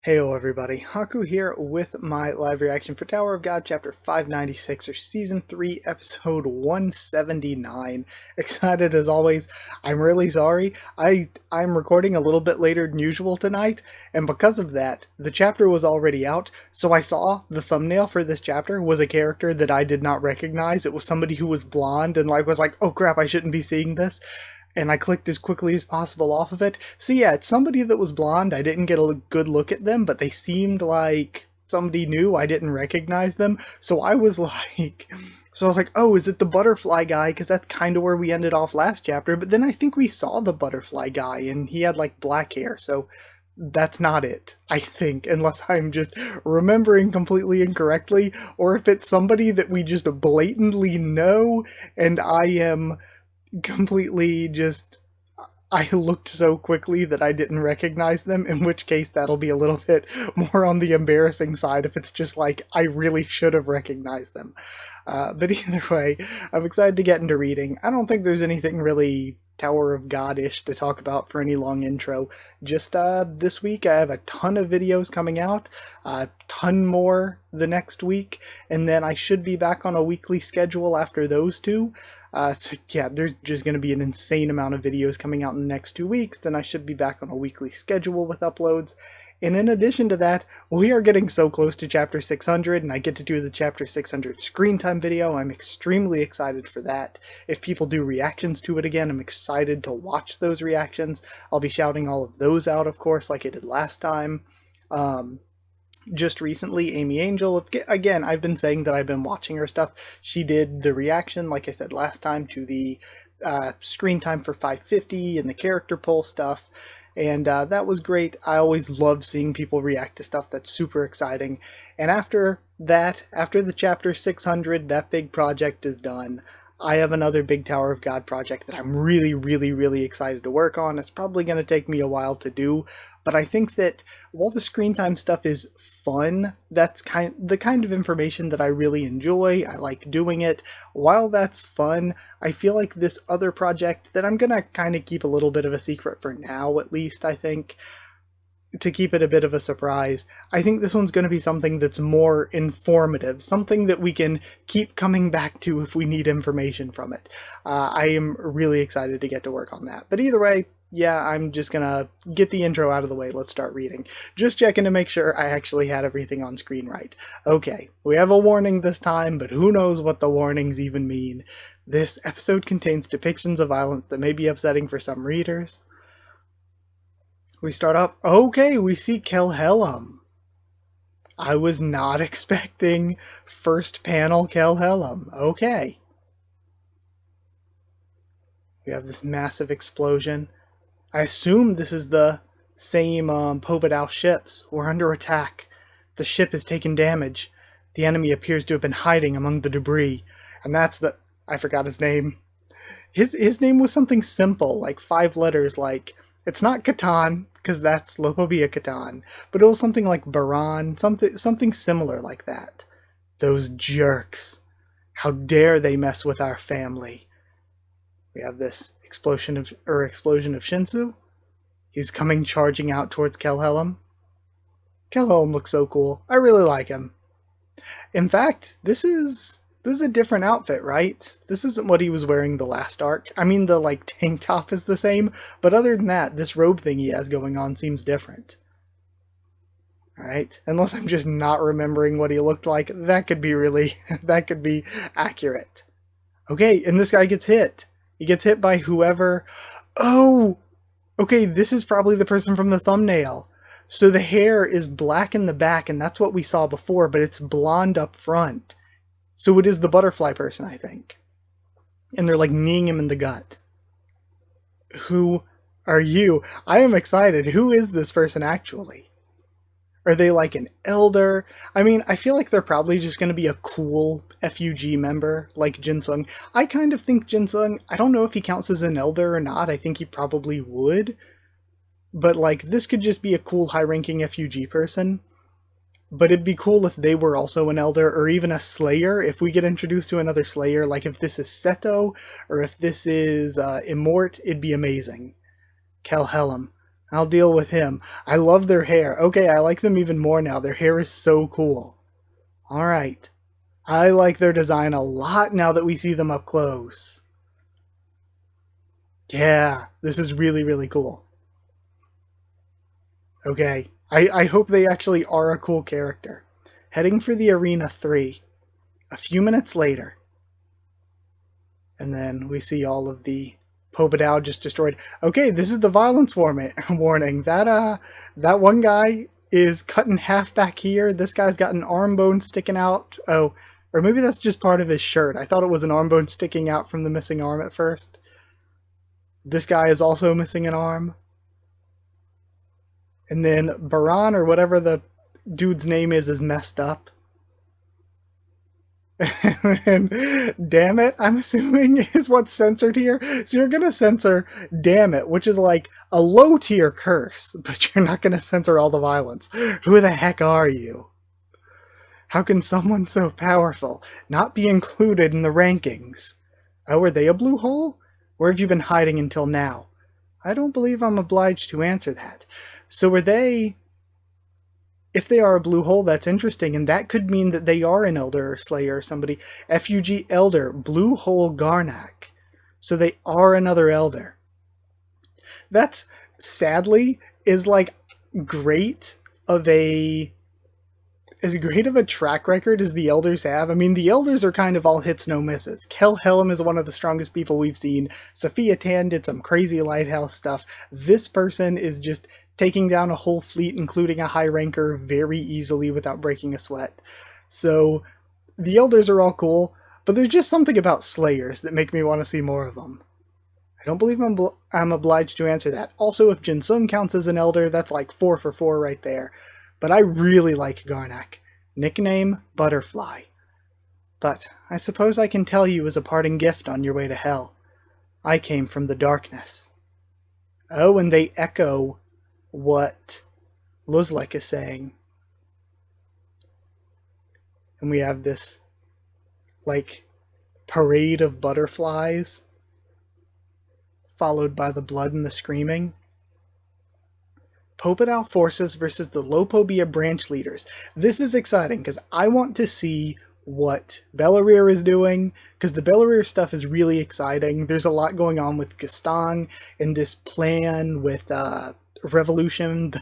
Heyo everybody, Haku here with my live reaction for Tower of God Chapter 596 or Season 3 Episode 179. Excited as always. I'm really sorry. I'm recording a little bit later than usual tonight, and because of that, the chapter was already out, so I saw the thumbnail for this chapter was a character that I did not recognize. It was somebody who was blonde and was like, oh crap, I shouldn't be seeing this. And I clicked as quickly as possible off of it. So yeah, it's somebody that was blonde. I didn't get a good look at them, but they seemed like somebody new. I didn't recognize them. So I was like, oh, is it the butterfly guy? Because that's kind of where we ended off last chapter. But then I think we saw the butterfly guy and he had like black hair. So that's not it, I think, unless I'm just remembering completely incorrectly, or if it's somebody that we just blatantly know and I am completely just I looked so quickly that I didn't recognize them, in which case that'll be a little bit more on the embarrassing side if it's just like I really should have recognized them. But either way, I'm excited to get into reading. I don't think there's anything really Tower of God-ish to talk about for any long intro. Just this week I have a ton of videos coming out, a ton more the next week, and then I should be back on a weekly schedule after those two. So yeah, there's just going to be an insane amount of videos coming out in the next 2 weeks. Then I should be back on a weekly schedule with uploads. And in addition to that, we are getting so close to chapter 600, and I get to do the chapter 600 screen time video. I'm extremely excited for that. If people do reactions to it again, I'm excited to watch those reactions. I'll be shouting all of those out, of course, like I did last time. Just recently, Amy Angel, again, I've been saying that I've been watching her stuff. She did the reaction, like I said last time, to the screen time for 550 and the character poll stuff, and that was great. I always love seeing people react to stuff. That's super exciting. And after that, after the chapter 600, that big project is done, I have another big Tower of God project that I'm really excited to work on. It's probably going to take me a while to do, but I think that while the screen time stuff is fun, that's the kind of information that I really enjoy. I like doing it. While that's fun, I feel like this other project that I'm going to kind of keep a little bit of a secret for now, at least, I think, to keep it a bit of a surprise. I think this one's going to be something that's more informative, something that we can keep coming back to if we need information from it. I am really excited to get to work on that. But either way, yeah, I'm just gonna get the intro out of the way. Let's start reading. Just checking to make sure I actually had everything on screen right. Okay, we have a warning this time, but who knows what the warnings even mean. This episode contains depictions of violence that may be upsetting for some readers. We start off, okay, we see Kelhelm. I was not expecting first panel Kelhelm. Okay. We have this massive explosion. I assume this is the same Pobedao ships. We're under attack. The ship has taken damage. The enemy appears to have been hiding among the debris. And that's the... I forgot his name. His name was something simple, like 5 letters, like... It's not Catan, because that's Lopobia Catan, but it was something like Baran, something similar like that. Those jerks. How dare they mess with our family. We have this explosion of Shinsu. He's coming charging out towards Kelhelm. Kelhelm looks so cool. I really like him. In fact, this is a different outfit, right? This isn't what he was wearing the last arc. I mean, the tank top is the same, but other than that, this robe thing he has going on seems different. Alright, unless I'm just not remembering what he looked like, that could be that could be accurate. Okay, and this guy gets hit. He gets hit by whoever... Oh! Okay, this is probably the person from the thumbnail. So the hair is black in the back, and that's what we saw before, but it's blonde up front. So it is the butterfly person, I think. And they're kneeing him in the gut. Who are you? I am excited. Who is this person actually? Are they an elder? I mean, I feel like they're probably just going to be a cool FUG member, like Jinsung. I kind of think Jinsung, I don't know if he counts as an elder or not. I think he probably would. But, this could just be a cool high-ranking FUG person. But it'd be cool if they were also an elder, or even a slayer, if we get introduced to another slayer. If this is Seto, or if this is Immort, it'd be amazing. Kelhelm. I'll deal with him. I love their hair. Okay, I like them even more now. Their hair is so cool. Alright. I like their design a lot now that we see them up close. Yeah, this is really, really cool. Okay, I hope they actually are a cool character. Heading for the Arena 3. A few minutes later. And then we see all of the Pobadao just destroyed. Okay, this is the violence warning. That one guy is cut in half back here. This guy's got an arm bone sticking out. Oh, or maybe that's just part of his shirt. I thought it was an arm bone sticking out from the missing arm at first. This guy is also missing an arm. And then Baran, or whatever the dude's name is messed up. And damn it, I'm assuming is what's censored here. So you're gonna censor damn it, which is like a low tier curse, but you're not gonna censor all the violence. Who the heck are you? How can someone so powerful not be included in the rankings? Oh, are they a blue hole? Where have you been hiding until now? I don't believe I'm obliged to answer that. So were they... If they are a blue hole, that's interesting, and that could mean that they are an Elder or Slayer or somebody. FUG Elder, Blue Hole Garnak. So they are another Elder. That's, sadly, is like as great of a track record as the Elders have. I mean, the Elders are kind of all hits, no misses. Kel Helm is one of the strongest people we've seen. Sophia Tan did some crazy Lighthouse stuff. This person is just taking down a whole fleet, including a high ranker, very easily without breaking a sweat. So, the Elders are all cool, but there's just something about Slayers that make me want to see more of them. I don't believe I'm obliged to answer that. Also, if Jin Sung counts as an Elder, that's like 4 for 4 right there. But I really like Garnak. Nickname, Butterfly. But I suppose I can tell you as a parting gift on your way to hell. I came from the darkness. Oh, and they echo what Luzlek is saying. And we have this, like, parade of butterflies, followed by the blood and the screaming. Pobadao forces versus the Lopobia branch leaders. This is exciting because I want to see what Belarir is doing, because the Belarir stuff is really exciting. There's a lot going on with Gastang and this plan with Revolution,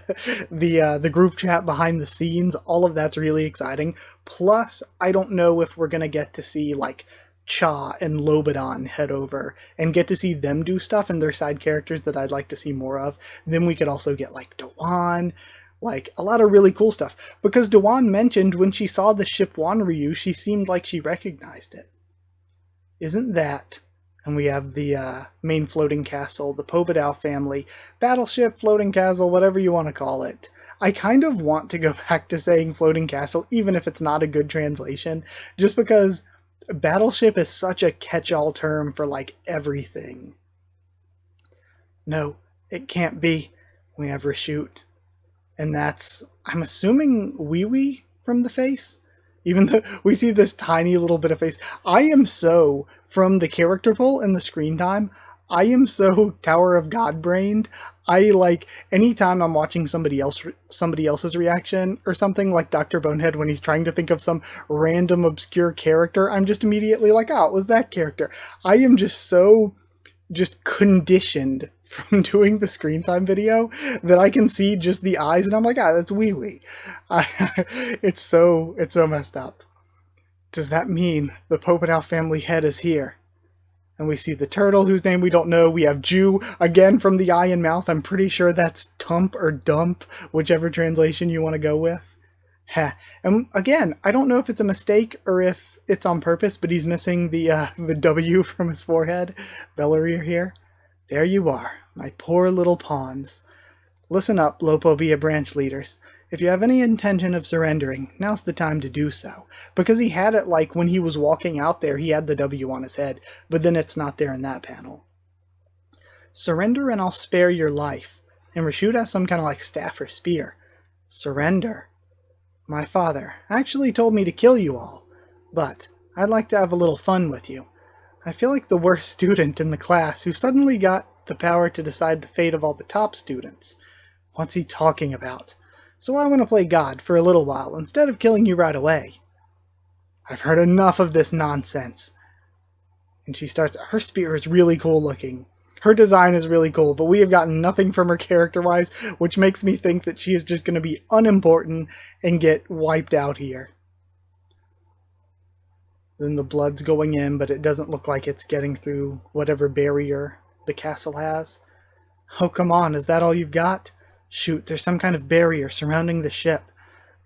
the group chat behind the scenes. All of that's really exciting. Plus, I don't know if we're gonna get to see like Cha and Lobadan head over and get to see them do stuff and their side characters that I'd like to see more of. Then we could also get like Dewan, like a lot of really cool stuff. Because Dewan mentioned when she saw the ship Wanryu, she seemed like she recognized it. Isn't that? And we have the main floating castle, the Pobadao family, battleship, floating castle, whatever you want to call it. I kind of want to go back to saying floating castle, even if it's not a good translation, just because battleship is such a catch-all term for like everything. No, it can't be. We have Reshoot. And that's, I'm assuming, Wee Wee from the face? Even though we see this tiny little bit of face. I am so, from the character poll and the screen time, I am so Tower of God brained. I like, anytime I'm watching somebody else's reaction or something, like Dr. Bonehead when he's trying to think of some random obscure character, I'm just immediately like, oh, it was that character. I am just so conditioned from doing the screen time video that I can see just the eyes and I'm like, ah, that's Wee Wee. It's so messed up. Does that mean the Pobadao family head is here? And we see the turtle, whose name we don't know. We have Jew, again from the eye and mouth. I'm pretty sure that's Tump or Dump, whichever translation you want to go with. And again, I don't know if it's a mistake or if it's on purpose, but he's missing the W from his forehead. Belarir here. There you are, my poor little pawns. Listen up, Lopobia branch leaders. If you have any intention of surrendering, now's the time to do so. Because he had it like when he was walking out there, he had the W on his head, but then it's not there in that panel. Surrender and I'll spare your life. And Rashid has some kind of like staff or spear. Surrender. My father actually told me to kill you all, but I'd like to have a little fun with you. I feel like the worst student in the class who suddenly got the power to decide the fate of all the top students. What's he talking about? So I want to play God for a little while instead of killing you right away. I've heard enough of this nonsense. And she starts, her spear is really cool looking. Her design is really cool, but we have gotten nothing from her character-wise, which makes me think that she is just going to be unimportant and get wiped out here. Then the blood's going in, but it doesn't look like it's getting through whatever barrier the castle has. Oh, come on, is that all you've got? Shoot, there's some kind of barrier surrounding the ship.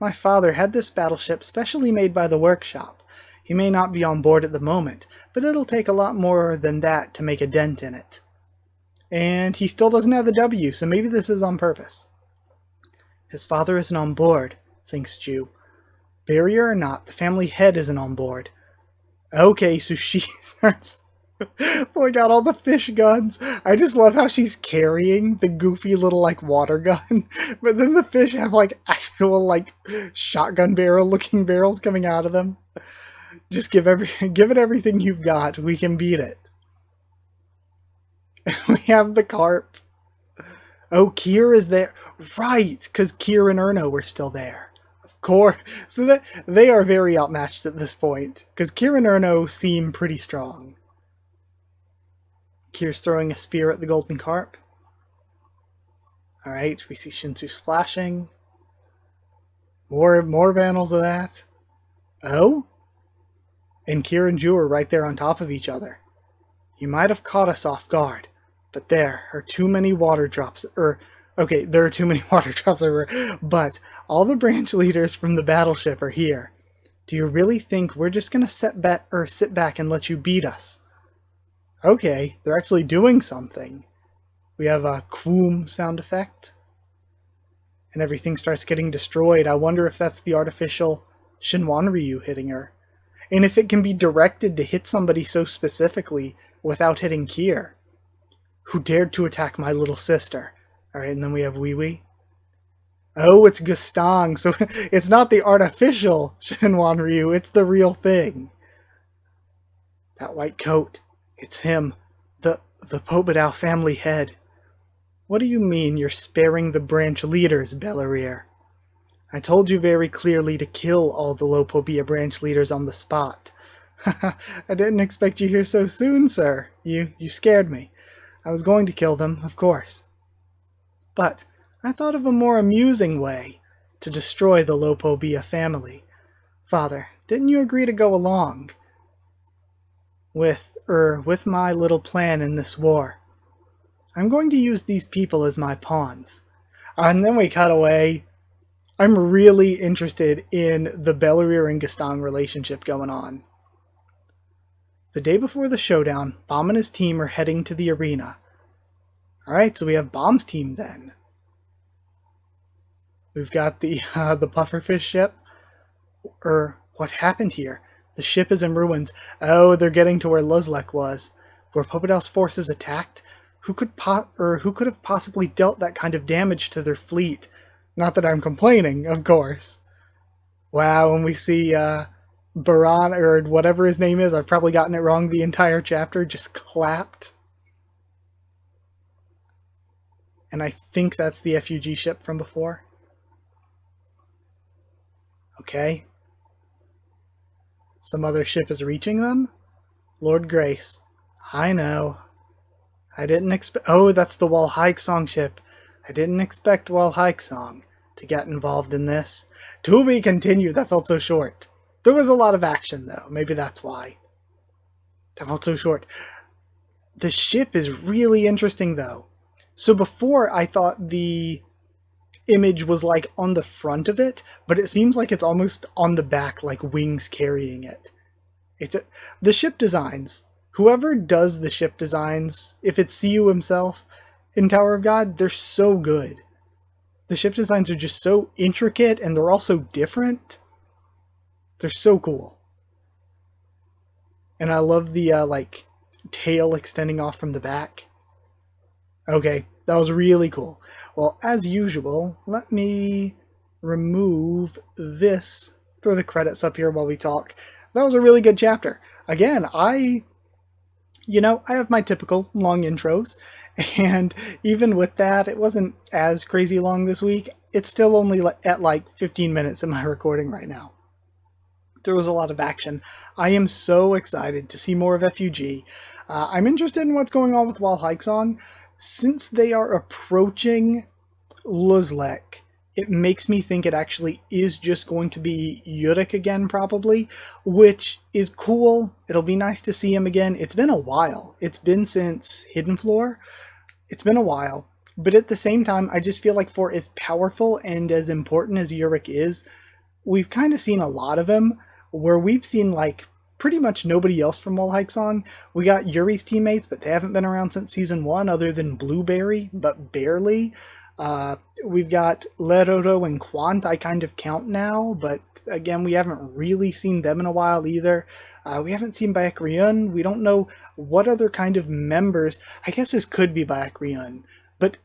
My father had this battleship specially made by the workshop. He may not be on board at the moment, but it'll take a lot more than that to make a dent in it. And he still doesn't have the W, so maybe this is on purpose. His father isn't on board, thinks Ju. Barrier or not, the family head isn't on board. Okay, so she starts pulling out all the fish guns. I just love how she's carrying the goofy little, like, water gun. But then the fish have, like, actual, like, shotgun barrel-looking barrels coming out of them. Just give it everything you've got. We can beat it. We have the carp. Oh, Kier is there. Right, because Kier and Erno were still there. Of course. So that they are very outmatched at this point, because Kier and Erno seem pretty strong. Kier's throwing a spear at the golden carp. Alright, we see Shinsu splashing. More panels of that. Oh? And Kier and Ju are right there on top of each other. You might have caught us off guard, but there are too many water drops. Okay, there are too many water drops over, but all the branch leaders from the battleship are here. Do you really think we're just gonna sit back and let you beat us? Okay, they're actually doing something. We have a Quoom sound effect. And everything starts getting destroyed. I wonder if that's the artificial Shinwan Ryu hitting her. And if it can be directed to hit somebody so specifically without hitting Kier. Who dared to attack my little sister? Alright, and then we have Wee Wee. Oh, it's Gustang, so it's not the artificial Shinwan Ryu, it's the real thing. That white coat, it's him. The Pobadao family head. What do you mean you're sparing the branch leaders, Bellerir? I told you very clearly to kill all the Lopobia branch leaders on the spot. I didn't expect you here so soon, sir. You scared me. I was going to kill them, of course. But I thought of a more amusing way to destroy the Lopobia family. Father, didn't you agree to go along with my little plan in this war? I'm going to use these people as my pawns. And then we cut away. I'm really interested in the Bellerir and Gustang relationship going on. The day before the showdown, Bomb and his team are heading to the arena. Alright, so we have Bomb's team then. We've got the pufferfish ship. What happened here? The ship is in ruins. Oh, they're getting to where Luzlek was. Were Pobadao's forces attacked? Who could have possibly dealt that kind of damage to their fleet? Not that I'm complaining, of course. Wow, when we see Baran, or whatever his name is, I've probably gotten it wrong the entire chapter, just clapped. And I think that's the FUG ship from before. Okay. Some other ship is reaching them? Lord Grace. I know. I didn't expect... Oh, that's the Wal Haik-song ship. I didn't expect Wal Haik-song to get involved in this. To be continued. That felt so short. There was a lot of action, though. Maybe that's why. That felt so short. The ship is really interesting, though. So before, I thought the image was, like, on the front of it, but it seems like it's almost on the back, like wings carrying it. The ship designs. Whoever does the ship designs, if it's Siu himself in Tower of God, they're so good. The ship designs are just so intricate, and they're also different. They're so cool. And I love the, like, tail extending off from the back. Okay, that was really cool. Well, as usual, let me remove this, throw the credits up here while we talk. That was a really good chapter. Again, I have my typical long intros, And even with that, it wasn't as crazy long this week. It's still only at like 15 minutes in my recording right now. There was a lot of action. I am so excited to see more of FUG. I'm interested in what's going on with Wal Hikesong. Since they are approaching Luzlek, it makes me think it actually is just going to be Yurik again, probably, which is cool. It'll be nice to see him again. It's been a while. It's been since Hidden Floor. It's been a while. But at the same time, I just feel like for as powerful and as important as Yurik is, we've kind of seen a lot of him where we've seen like pretty much nobody else from Wal Hikesong. We got Yuri's teammates, but they haven't been around since season 1 other than Blueberry, but barely. We've got Leroro and Quant I kind of count now, but again, we haven't really seen them in a while either. We haven't seen Baekryun. We don't know what other kind of members. I guess this could be Baekryun, but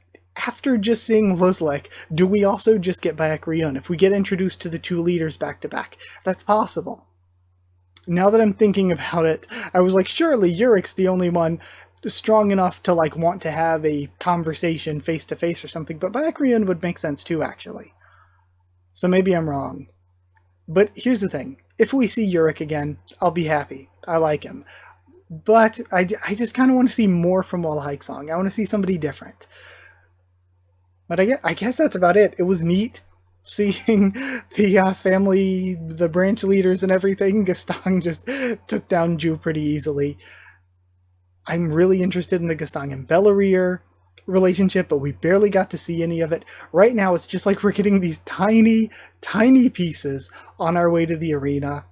after just seeing Luzlek, do we also just get Baekryun if we get introduced to the two leaders back to back? That's possible. Now that I'm thinking about it, I was like, surely Yurik's the only one strong enough to like want to have a conversation face to face or something, but Baekryun would make sense too, actually. So maybe I'm wrong. But here's the thing. If we see Yurik again, I'll be happy. I like him. But I just kind of want to see more from Wal Hikesong. I want to see somebody different. But I guess that's about it. It was neat seeing the family, the branch leaders and everything. Gastang just took down Ju pretty easily. I'm really interested in the Gastang and Bellerir relationship, but we barely got to see any of it. Right now, it's just like we're getting these tiny, tiny pieces on our way to the arena.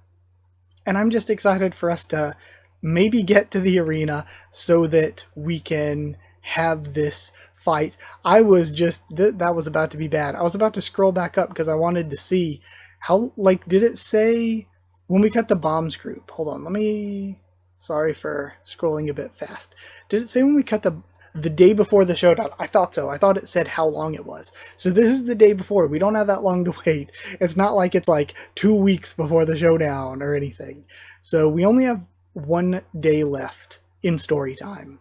And I'm just excited for us to maybe get to the arena so that we can have this fight. I was just, that was about to be bad. I was about to scroll back up because I wanted to see how, like, did it say when we cut the bombs group? Hold on, let me, sorry for scrolling a bit fast. Did it say when we cut the day before the showdown? I thought so. I thought it said how long it was. So this is the day before. We don't have that long to wait. It's not like it's like 2 weeks before the showdown or anything. So we only have 1 day left in story time.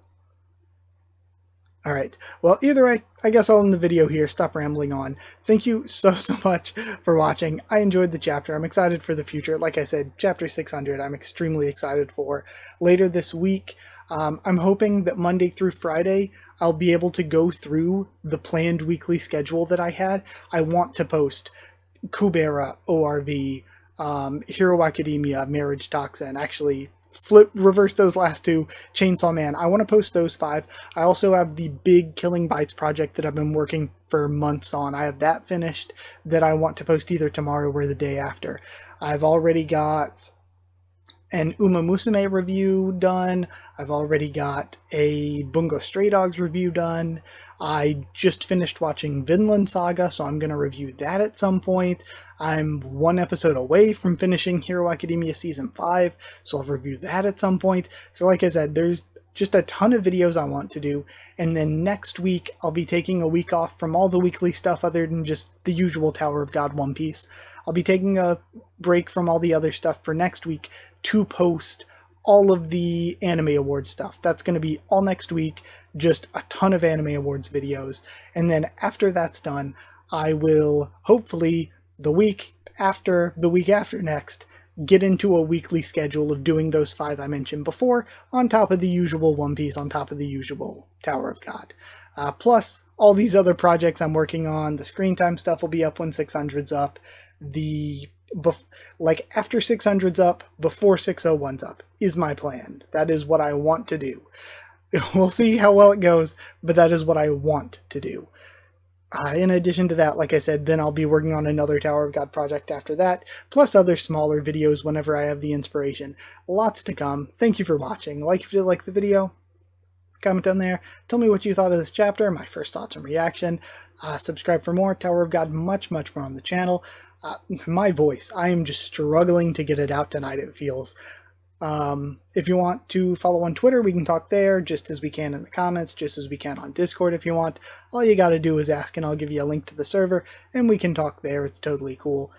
Alright, well, either way, I guess I'll end the video here, stop rambling on. Thank you so much for watching. I enjoyed the chapter. I'm excited for the future. Like I said, chapter 600, I'm extremely excited for. Later this week, I'm hoping that Monday through Friday, I'll be able to go through the planned weekly schedule that I had. I want to post Kubera, ORV, Hero Academia, Marriage Toxin, actually reverse those last two, Chainsaw Man. I want to post those 5. I also have the big Killing Bites project that I've been working for months on. I have that finished that I want to post either tomorrow or the day after. I've already got an Uma Musume review done. I've already got a Bungo Stray Dogs review done. I just finished watching Vinland Saga, so I'm going to review that at some point. I'm 1 episode away from finishing Hero Academia Season 5, so I'll review that at some point. So like I said, there's just a ton of videos I want to do, and then next week I'll be taking a week off from all the weekly stuff other than just the usual Tower of God One Piece. I'll be taking a break from all the other stuff for next week to post all of the Anime Awards stuff. That's going to be all next week, just a ton of Anime Awards videos. And then after that's done, I will hopefully the week after next get into a weekly schedule of doing those 5 I mentioned before, on top of the usual One Piece, on top of the usual Tower of God. Plus, all these other projects I'm working on. The screen time stuff will be up when 600's up. Like after 600's up, before 601's up, is my plan. That is what I want to do. We'll see how well it goes, but that is what I want to do. In addition to that, like I said, then I'll be working on another Tower of God project after that, plus other smaller videos whenever I have the inspiration. Lots to come. Thank you for watching. Like if you liked the video, comment down there. Tell me what you thought of this chapter, my first thoughts and reaction. Subscribe for more. Tower of God, much more on the channel. My voice, I am just struggling to get it out tonight, it feels. If you want to follow on Twitter, we can talk there just as we can in the comments, just as we can on Discord if you want. All you gotta do is ask and I'll give you a link to the server and we can talk there. It's totally cool.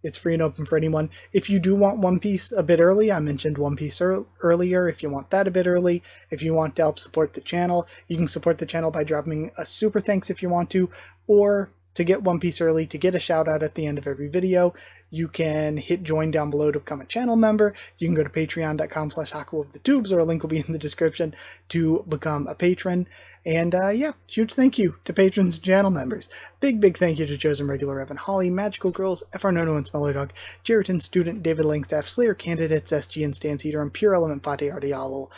It's free and open for anyone. If you do want One Piece a bit early, I mentioned One Piece earlier. If you want that a bit early, if you want to help support the channel, you can support the channel by dropping a super thanks if you want to, or to get One Piece early, to get a shout out at the end of every video, you can hit join down below to become a channel member. You can go to patreon.com/Haku of the Tubes, or a link will be in the description to become a patron. And yeah, huge thank you to patrons and channel members. Big thank you to Chosen Regular Evan Holly, Magical Girls, FR Nono and Smeller Dog, Jeriton Student, David Langstaff, Slayer Candidates, SG and Stan Cedar, and Pure Element Pate Ardialo.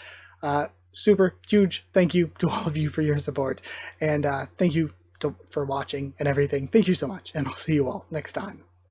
Super huge thank you to all of you for your support. And thank you for watching and everything. Thank you so much, and I'll see you all next time.